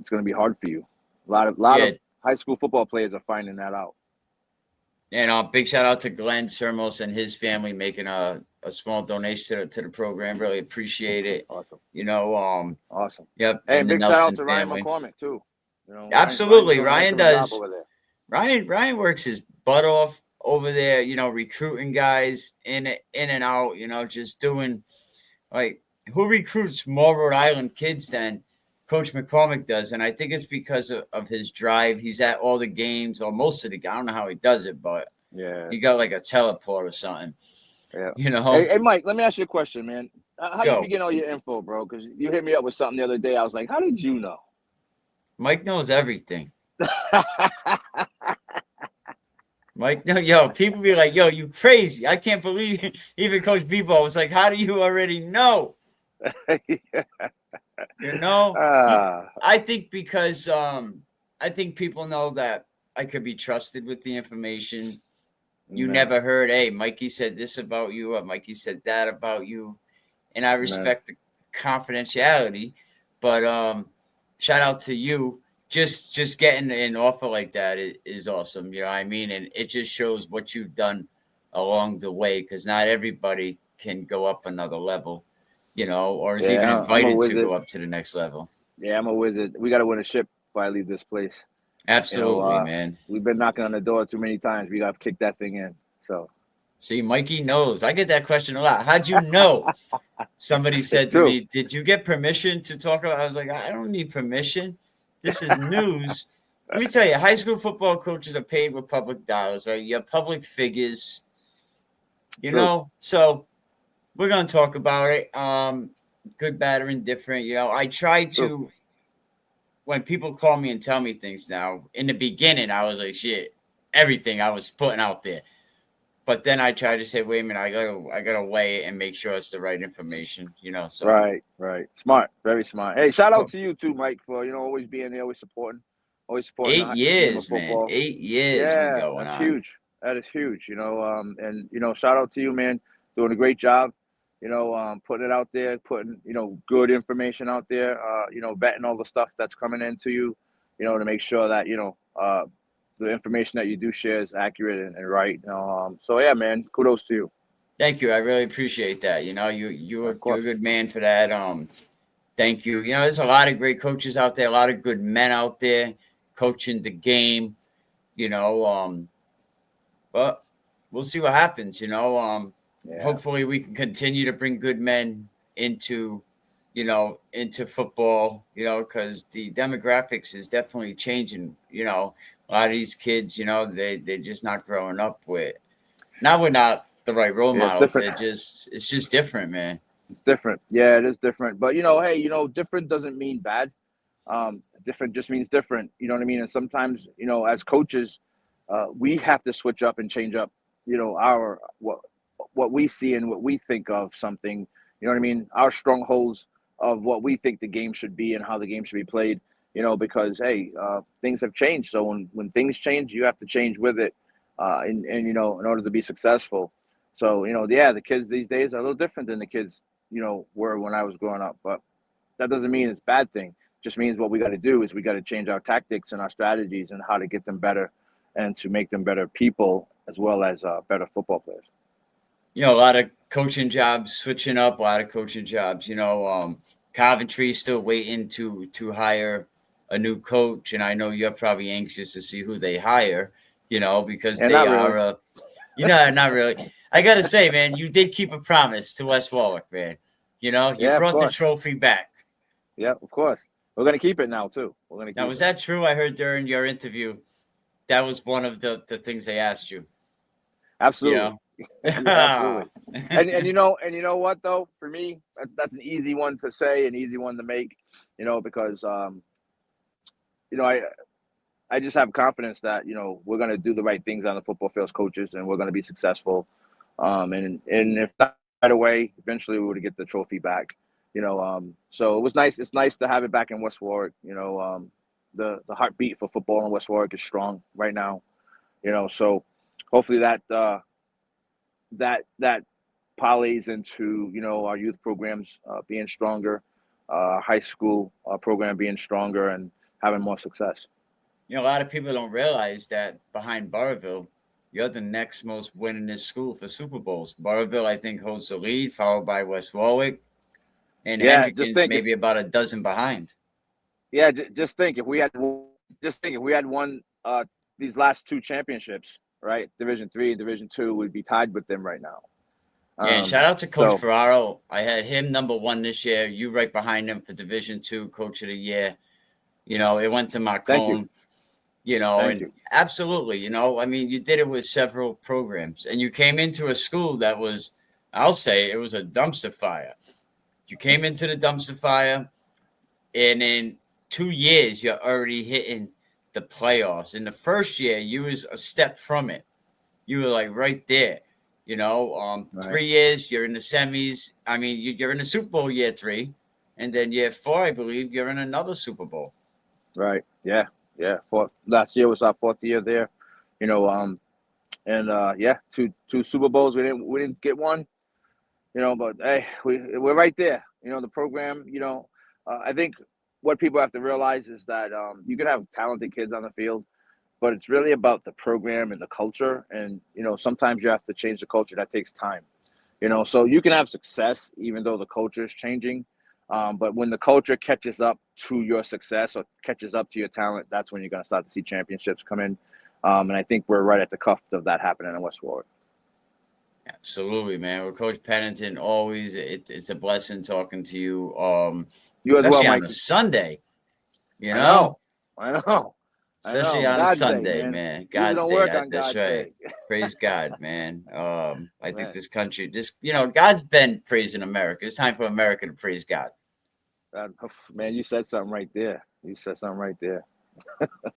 it's going to be hard for you. A lot Yeah. of high school football players are finding that out. And big shout out to Glenn Sermos and his family making a small donation to the program. Really appreciate it. Awesome. Awesome. Yep. Hey, And and the big shout out Nelson to Ryan family. McCormick too. Ryan's Absolutely. doing a heck Ryan of a job does. over there. Ryan works his butt off over there, recruiting guys in and out, just doing like who recruits more Rhode Island kids than Coach McCormick does. And I think it's because of his drive. He's at all the games or most of the games. I don't know how he does it, but Yeah. he got like a teleport or something. Yeah. Hey, Mike, let me ask you a question, man. How Go. you get all your info, bro? Because you hit me up with something the other day. I was like, how did you know? Mike knows everything. Mike, no, yo, people be like, yo, you crazy. I can't believe it. Even Coach Bebo was like, how do you already know? I think because I think people know that I could be trusted with the information. You never heard, hey, Mikey said this about you, or Mikey said that about you. And I respect the confidentiality. But shout out to you. Just getting an offer like that is awesome. You know what I mean? And it just shows what you've done along the way, because not everybody can go up another level, or is even invited to go up to the next level. Yeah, I'm a wizard. We got to win a ship before I leave this place. Absolutely, man. We've been knocking on the door too many times. We got to kick that thing in. So, see, Mikey knows. I get that question a lot. How'd you know? Somebody said to me, "Did you get permission to talk about?" I was like, "I don't need permission. This is news." Let me tell you, high school football coaches are paid with public dollars, right? You have public figures, know. So we're gonna talk about it. Good, bad, or indifferent. I try to. When people call me and tell me things now, in the beginning, I was like, shit, everything I was putting out there. But then I try to say, wait a minute, I gotta weigh it and make sure it's the right information, So right, smart, very smart. Hey, shout out to you too, Mike, for always being there, always supporting 8 years, man. 8 years. Yeah, that's huge. That is huge. And shout out to you, man, doing a great job. Putting it out there, putting good information out there. Vetting all the stuff that's coming into you. To make sure that the information that you do share is accurate and right. So yeah, man, kudos to you. Thank you. I really appreciate that. You're a good man for that. Thank you. There's a lot of great coaches out there, a lot of good men out there coaching the game. But we'll see what happens. Hopefully we can continue to bring good men into football, because the demographics is definitely changing. A lot of these kids, they're just not growing up with. Now we're not the right role models. It's just different, man. It's different. Yeah, it is different. But hey, different doesn't mean bad. Different just means different. You know what I mean? And sometimes, as coaches, we have to switch up and change up, our what we see and what we think of something. You know what I mean? Our strongholds of what we think the game should be and how the game should be played. Because hey, things have changed. So when things change, you have to change with it, in order to be successful. So the kids these days are a little different than the kids were when I was growing up. But that doesn't mean it's a bad thing. It just means what we got to do is we got to change our tactics and our strategies and how to get them better and to make them better people as well as better football players. A lot of coaching jobs switching up. A lot of coaching jobs. Coventry still waiting to hire a new coach, and I know you're probably anxious to see who they hire. Because they are. Not really. I gotta say, man, you did keep a promise to West Warwick, man. You brought the trophy back. Yeah, of course. We're gonna keep it now too. We're gonna keep now, was that true? I heard during your interview that was one of the things they asked you. Absolutely. Absolutely. And you know what though? For me, that's an easy one to say, an easy one to make, because I just have confidence that, we're going to do the right things on the football field as coaches and we're going to be successful. And if not right away, eventually we would get the trophy back, so it was nice. It's nice to have it back in West Warwick. The heartbeat for football in West Warwick is strong right now, so hopefully that parlays into, our youth programs being stronger. high school program being stronger and having more success. You know, a lot of people don't realize that behind Burrillville, you're the next most winningest school for Super Bowls. Burrillville, I think, holds the lead, followed by West Warwick, and Yeah, just Hendrickens think if maybe about a dozen behind. yeah, just think if we had won these last two championships, right? Division three, Division two, we'd be tied with them right now. Yeah, and shout out to Coach So Ferraro. I had him number one this year. You right behind him for Division two, Coach of the Year. You know, it went to thank you, Marcone. You know, thank and you. absolutely, you know, I mean, you did it with several programs, and you came into a school that was, I'll say, it was a dumpster fire. You came into the dumpster fire, and in 2 years, you're already hitting the playoffs. In the first year, you was a step from it. You were like right there. You know, Right, 3 years, you're in the semis. I mean, you're in the Super Bowl year three, and then year four, I believe, you're in another Super Bowl. right, yeah, yeah. Last year was our fourth year there, you know. And yeah, two Super Bowls. We didn't get one, you know, but hey, we're right there. You know, the program. You know, I think what people have to realize is that you can have talented kids on the field, but it's really about the program and the culture. And you know, sometimes you have to change the culture. That takes time. You know, so you can have success even though the culture is changing. But when the culture catches up to your success or catches up to your talent, that's when you're going to start to see championships come in. And I think we're right at the cusp of that happening in West Warwick. Absolutely, man. With Coach Pennington, always it's a blessing talking to you. You as well, Especially on a Mikey. Sunday, you I know, know. I know. I especially know. on a God's day, Sunday, man. man. We usually God's don't day. work on That's God's right. day. Praise God, man. I think Man, this country, God's been praising America. It's time for America to praise God. man, you said something right there. You said something right there.